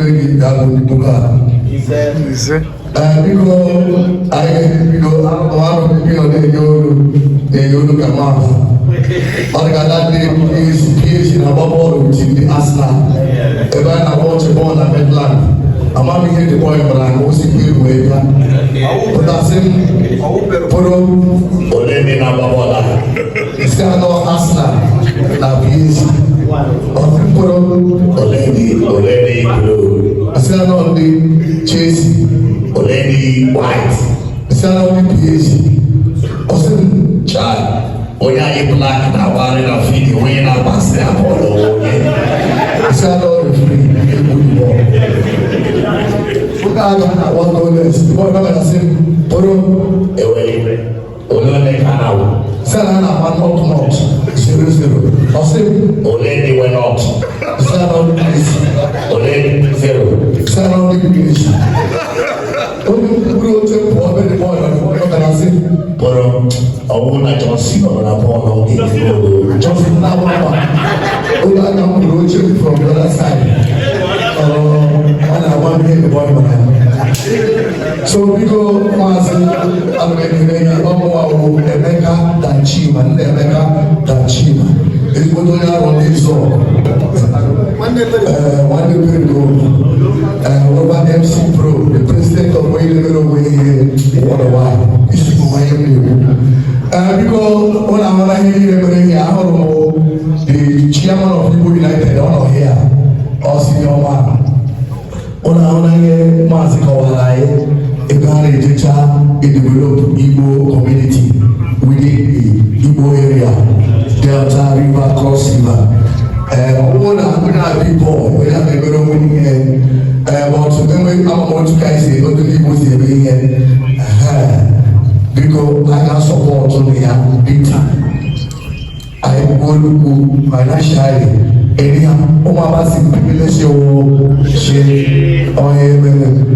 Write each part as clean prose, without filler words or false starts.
lady that will book her. Because one of the you come out. That day is PhD in a bubble with the Arsenal. If I watch a ball at Midland, I'm not making the point, but I'm also here with but that's him. Already now, Baba. It's kind of Arsenal. Now, PhD. Already blue. I said on the chase, already white. I said on the PhD. I said, child. Oya ye black na wari na fidi oye na pase apolo oye. Isa no refri e good ball. Fuka na one goalless. Boy na say poro ewe. Olo le kana. Sala na one not 0-0. I say Ole went out. Sala no this. Ole 0. Sala no this. Omi bro te po be the boy na say poro. Àwọn náà jọ sí ọ̀rọ̀ àbọ̀ ọ̀nà ìgbìmọ̀ jọ sí náwó àpá ó bá kàn kúrò ó ṣe from the other side wọn náà wọn bí ẹgbẹ́ bọ́ọ̀lù náà so bíkọ́ wọn á sẹ́ alùpùpù ọmọ wa wo Emeka Danchima ní Emeka Danchima èyíkó tó yà rọ̀ ní sọ wọn ní bẹ́ẹ̀ lọ wọ́n bá MC Pro the president of wẹ́yìn lẹ́nu wẹ́yìn wọ́n wá ìsìnkú wẹ́yìn lẹ́nu. Because when I was here, the chairman of People United, on here, or senior man. When I was here, Masikawalai, a Ghana teacher, it developed Igbo community within the Igbo area, Delta River, Cross River. When I people, we have a good winning, but when I'm going to Kaisi, go to Igbo here. Because I can support only a big time. I will go financially. Anyhow,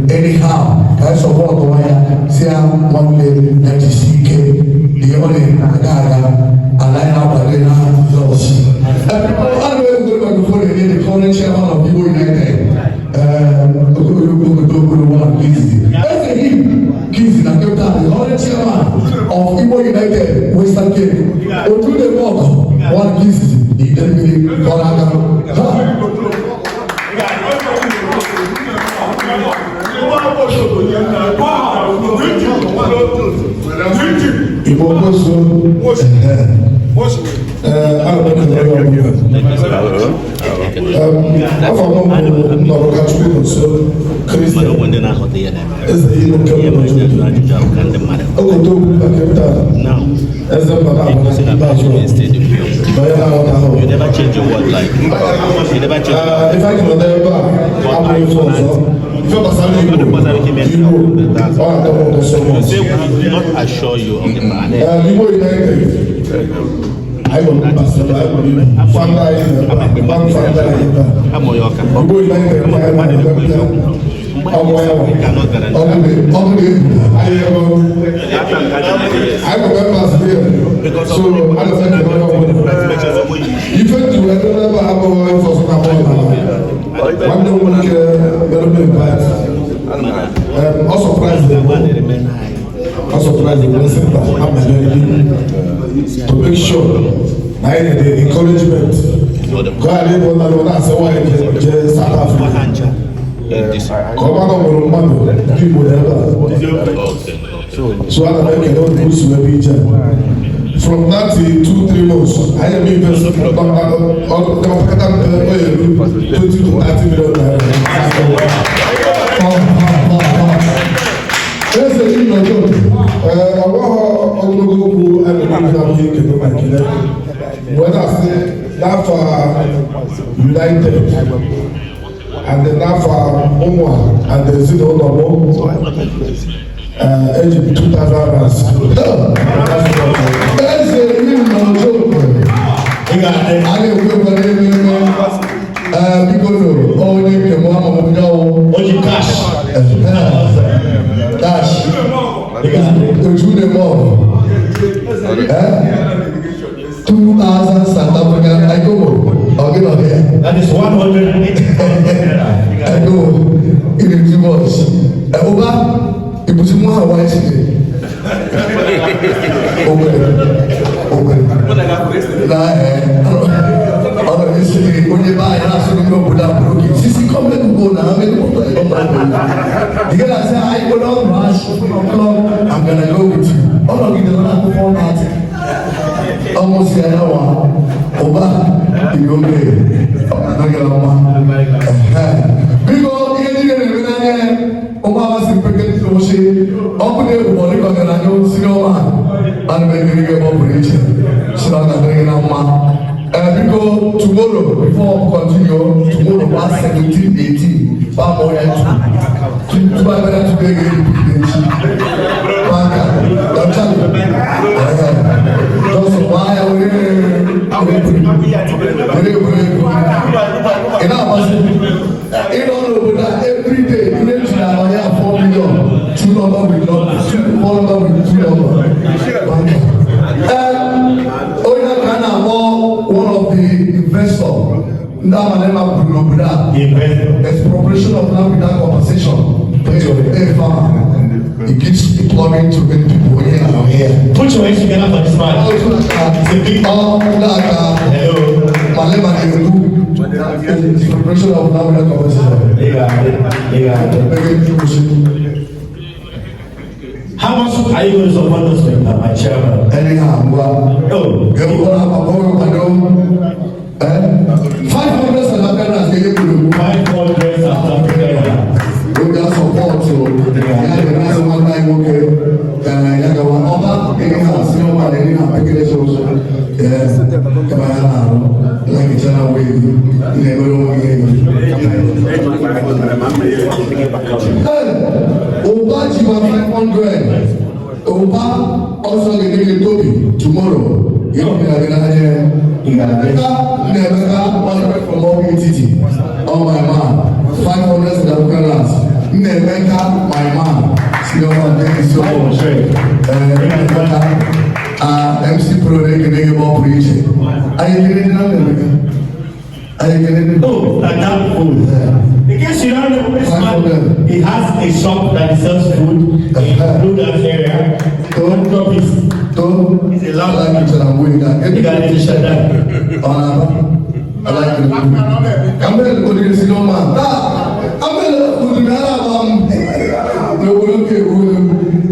anyhow, I support why see one day that is CK, the only Nagaga, and I have a little loss. I will go before the current chairman of People United. Kids na Kyoto, the current chairman of People United, Western Cape, or do the work, one kids, he tell me, You never change your word like you never change if I can never we do not assure you of the man. I will not pass the I will be to make sure the encouragement God able to say why just South Africa come on people so I don't know who's will be from that to 2-3 months I am investing $20 to $30 million. There's a thing I do. I want to go and when I say that for United and then that for Omo and the Zino Nomo, age 2000. There's a real joke. I because all the mom only cash. Cash. To do the more. 2,000 South African. I go. I'll get on here. That is 180. I go. Ibusi mu Hawaii sike. Okay. Na ọ̀rọ̀ yìí sì ni onye bá yà sọ ní ọ̀bùdá àbúrò sisi come let me go na make me go to the the girl say I go don rush I'm gonna go with you all of you dey run for party almost yẹn náà wà ọba ìgbóngbè ọ̀nàgẹ̀rẹ̀ ọma bíkọ́ ihe nílẹ̀ rẹ̀ mi náà yẹ ọba wa sì pẹ́kẹ́ tí o ṣe ọkùnrin èbùbọ̀ ní kọ̀ọ̀kẹ́rẹ́ àjọ sí ọma and maybe you get more preach so that I'm bringing up ma. Because tomorrow, before we continue, tomorrow past 17:18, far more than two better today get preach. Banka, don't tell me. Just why are we? In our in all over that every day, you need to have 4 million, 2 number with number, 4 number with 2 number. Banka. One of the investors, Ndamalema Bunobuda, expropriation of land without compensation. Hey, farmer, it gives employment to many people here and here. Put your hands together for this man. Hello. Malema expropriation of land without compensation. How much are you going to support us with, my chairman? Anyhow, well, 500 South Africans get you. 500 South Africans. We got support to yeah, one time okay. Yeah, one other anyhow, senior man, anyhow, package also. Yes, come on, like each other way. Never know again. Oba Jiba 500. Oba also getting a toby tomorrow. You know, never one from Mobi Titi. Oh my man, 500 South Africans. Never my man. See you man, thank you so much. MC Pro, they can make a ball preaching. Are you getting it now? Are you getting it? Oh, that food. In case you don't know, this man, he has a shop that sells food in that area. Don't drop his. He's a lot like it and I'm going that. You got to shut down. I like it. I'm going to go to the cinema. I'm going to go to the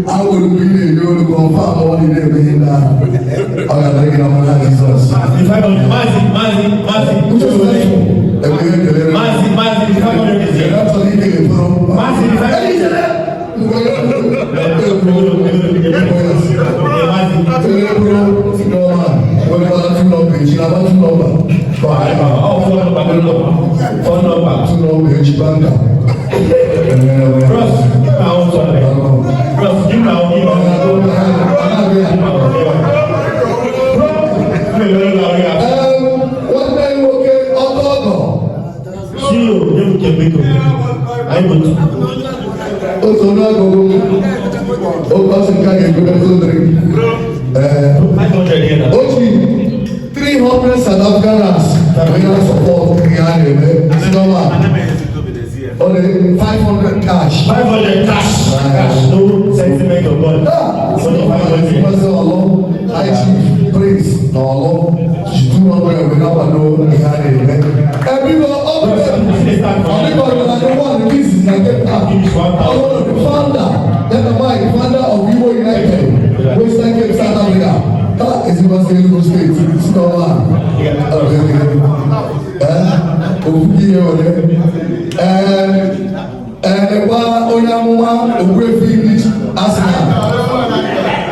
I'm going to be there. You're going to confirm all the day being that. I'm going to take it on my Jesus. If I don't, Mazi. South Africans we don't support behind him. It's normal. Only 500 cash. 500 cash. No sentiment of God. Only 500. I chief praise. No, she do not know we never know behind him. Everyone up there. Everybody I don't want the business I get that. The founder, founder of Vivo United, Western Cape, South Africa. Is it was in the state? It's not one.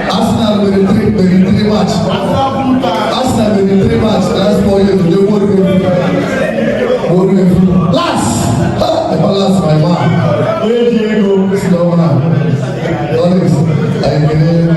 Arsenal with the three match. Arsenal with the 3 match. Last 4 years, they won. Last my man. It's not one. Honest, I believe.